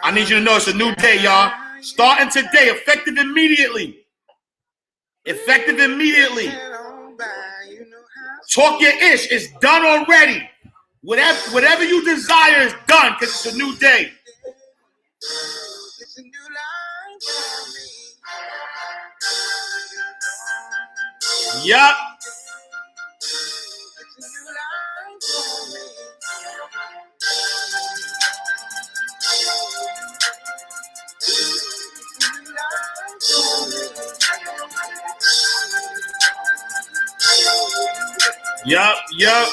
I need you to know it's a new day, y'all. Starting today, effective immediately. Effective immediately. Talk your ish. It's done already. Whatever you desire is done because it's a new day. Yup. Yup.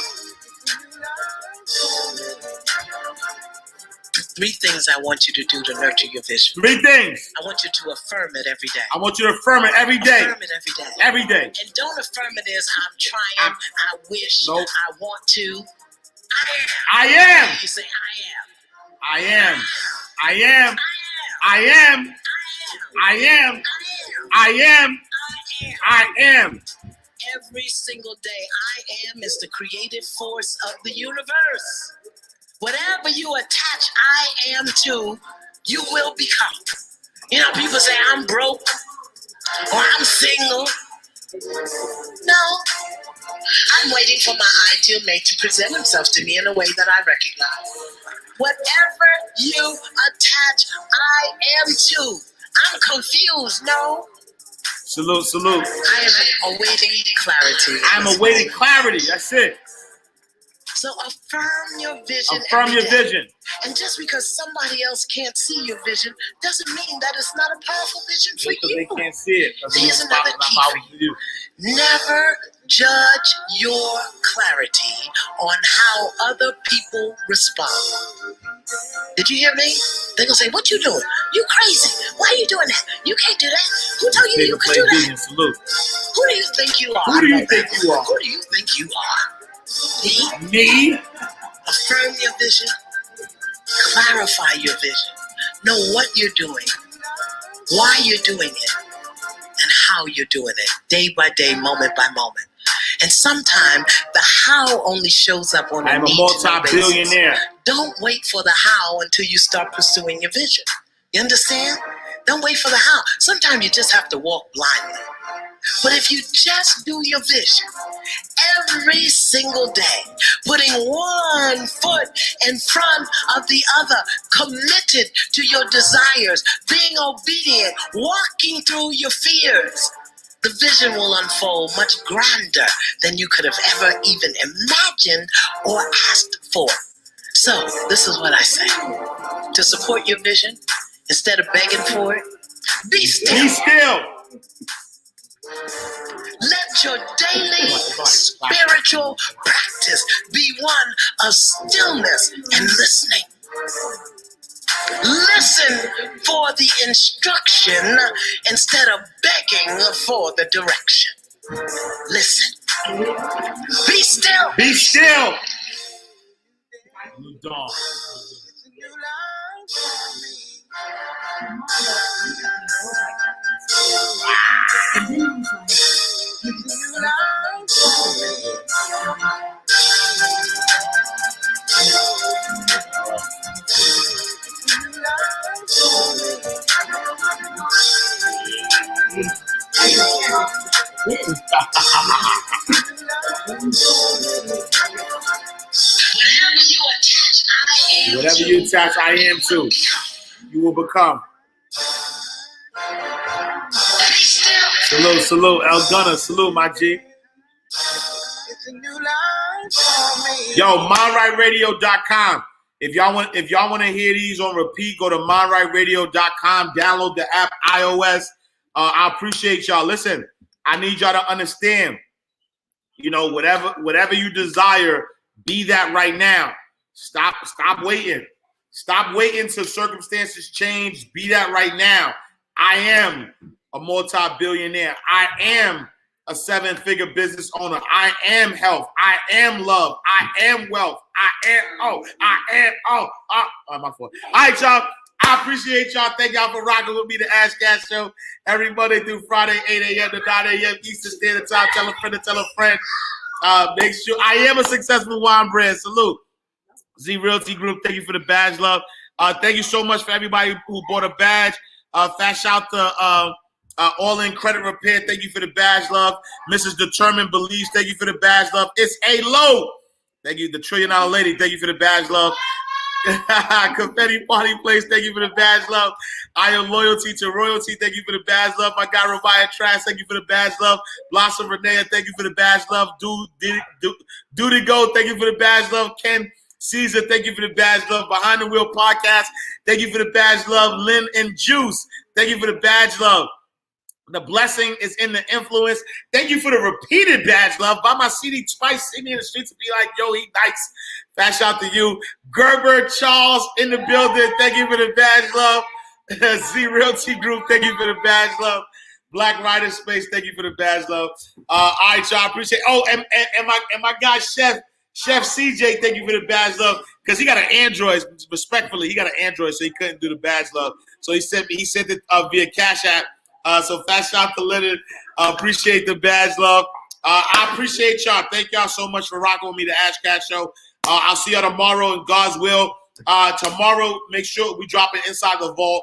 3 things I want you to do to nurture your vision. 3 things. I want you to affirm it every day. I want you to affirm it every day. Affirm it every day. Every day. And don't affirm it as I'm trying, I wish, Nope. I want to. I am. You say I am. I am. I am. I am. I am. I am. Every single day, I am is the creative force of the universe. Whatever you attach I am to, you will become. You know, people say I'm broke or I'm single. No. I'm waiting for my ideal mate to present himself to me in a way that I recognize. Whatever you attach I am to, I'm confused, no. Salute. I am awaiting clarity. I'm awaiting clarity. That's it. So affirm your vision. Affirm every your day. vision. And just because somebody else can't see your vision doesn't mean that it's not a powerful vision for Because you. they can't see it. Here's another key for you. Never judge your clarity on how other people respond. Did you hear me? They're going to say, what you doing? You crazy. Why are you doing that? You can't do that. Who told you you could do that? Salute. Who do you think you are? Who do you think you are? Who do you think you are? Me? Affirm your vision. Clarify your vision. Know what you're doing, why you're doing it, and how you're doing it, day by day, moment by moment. And sometimes the how only shows up on a I'm a need-to-know basis. multi-billionaire. Don't wait for the how until you start pursuing your vision. You understand? Don't wait for the how. Sometimes you just have to walk blindly. But if you just do your vision every single day, putting one foot in front of the other, committed to your desires, being obedient, walking through your fears, the vision will unfold much grander than you could have ever even imagined or asked for. So this is what I say. To support your vision, instead of begging for it, be still. Be still. Let your daily spiritual practice be one of stillness and listening. Listen for the instruction instead of begging for the direction. Listen. Be still. Be still. New dawn. Whatever you attach I am to, you will become. Salute, El Gunner, salute, my G. Yo, mindrightradio.com. If y'all want to hear these on repeat, go to mindrightradio.com. Download the app, iOS. I appreciate y'all. Listen, I need y'all to understand. You know, whatever you desire, be that right now. Stop waiting. Stop waiting till circumstances change. Be that right now. I am a multi-billionaire. I am a 7-figure business owner. I am health. I am love. I am wealth. My fault. All right, y'all. I appreciate y'all. Thank y'all for rocking with me, the Ash Cash Show, every Monday through Friday, 8 a.m. to 9 a.m. Eastern Standard Time. Tell a friend to tell a friend. Make sure I am a successful wine brand. Salute. Z Realty Group, thank you for the badge, love. Thank you so much for everybody who bought a badge. Fast shout to All In Credit Repair, thank you for the badge, love. Mrs. Determined Believes, thank you for the badge, love. It's A Low, thank you. The $1 Trillion Lady, thank you for the badge, love. Confetti Party Place, thank you for the badge, love. I Am Loyalty to Royalty, thank you for the badge, love. I got Ravaya Trash, thank you for the badge, love. Blossom Renea, thank you for the badge, love. Duty Go, thank you for the badge, love. Ken Caesar, thank you for the badge, love. Behind the Wheel Podcast, thank you for the badge, love. Lynn and Juice, thank you for the badge, love. The blessing is in the influence. Thank you for the repeated badge, love. Buy my CD twice, see me in the streets and be like, yo, he nice. Fast shout to you. Gerber Charles in the building. Thank you for the badge, love. Z Realty Group, thank you for the badge, love. Black Rider Space, thank you for the badge, love. All right, y'all, appreciate it. Oh, and my guy, Chef CJ, thank you for the badge, love. Because he got an Android, respectfully, he got an Android, so he couldn't do the badge, love. So he sent it via Cash App. So fast shout to Leonard. Appreciate the badge, love. I appreciate y'all. Thank y'all so much for rocking with me, the Ash Cash Show. I'll see y'all tomorrow in God's will. Tomorrow, make sure we drop it Inside the Vault.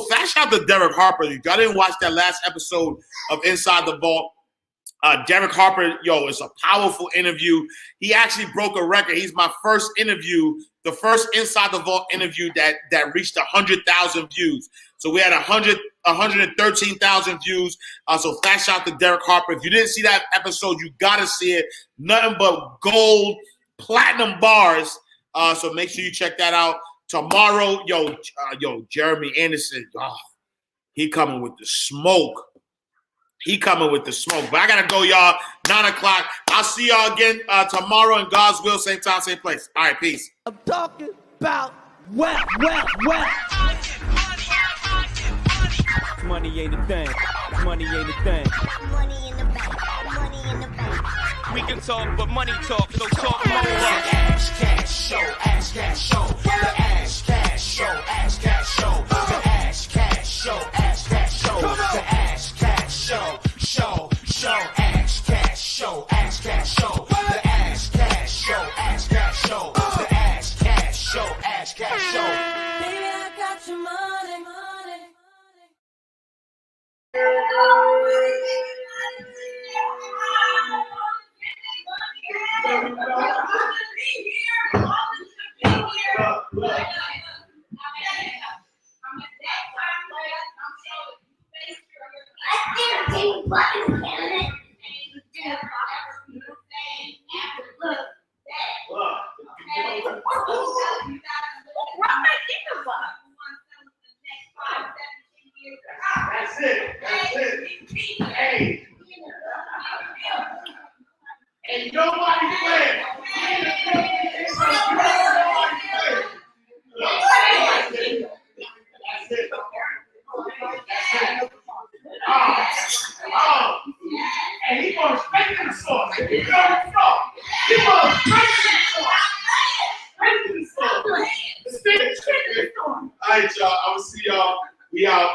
Fast shout to Derek Harper. I didn't watch that last episode of Inside the Vault. Derek Harper, it's a powerful interview. He actually broke a record. He's my first interview, the first Inside the Vault interview that reached 100,000 views. So we had 113,000 views. So fast shout to Derek Harper. If you didn't see that episode, you gotta see it. Nothing but gold, platinum bars. So make sure you check that out. Tomorrow, Jeremy Anderson, he coming with the smoke. But I gotta go, y'all. 9 o'clock. I'll see y'all again tomorrow in God's will, same time, same place. All right, peace. I'm talking about wealth. Money ain't a thing. Money ain't a thing. Money in the bank. Money in the bank. We can talk, but money talk, so talk more. Ash Cash Show, Ash Cash Show, the Ash Cash Show, Ash Cash Show, the Ash Cash Show, Ash Cash Show, the Ash Cash Show, Ash Cash Show, Ash Cash Show, the Ash Cash Show, Ash Cash Show, the Ash Cash Show, Ash Cash Show. Baby, I got your money. That's it. Hey. Ain't nobody playing. And he goes straight to the source. He goes straight to the source. All right, y'all. I will see y'all. We out.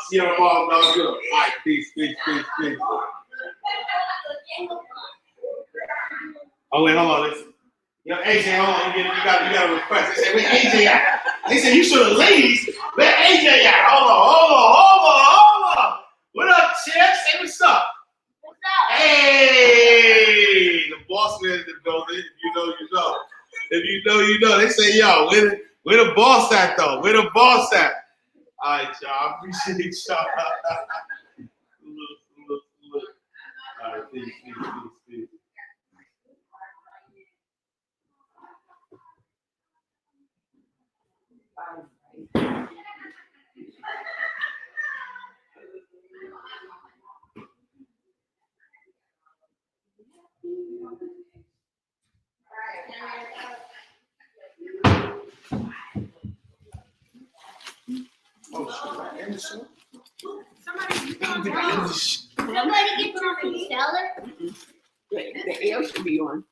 See y'all tomorrow. All right, peace. Oh, wait, hold on. Listen. Yo, AJ, hold on. You got a request. They said, where AJ at? They said, you should have ladies. Where AJ at? Hold on. What up, Chip? Say what's up. What's up? Hey, the boss man in the building. If you know, you know. If you know, you know. They say, yo, where the boss at, though? Where the boss at? All right, y'all. I appreciate y'all. Look. All right, peace. Somebody get your seller. The AO should be on.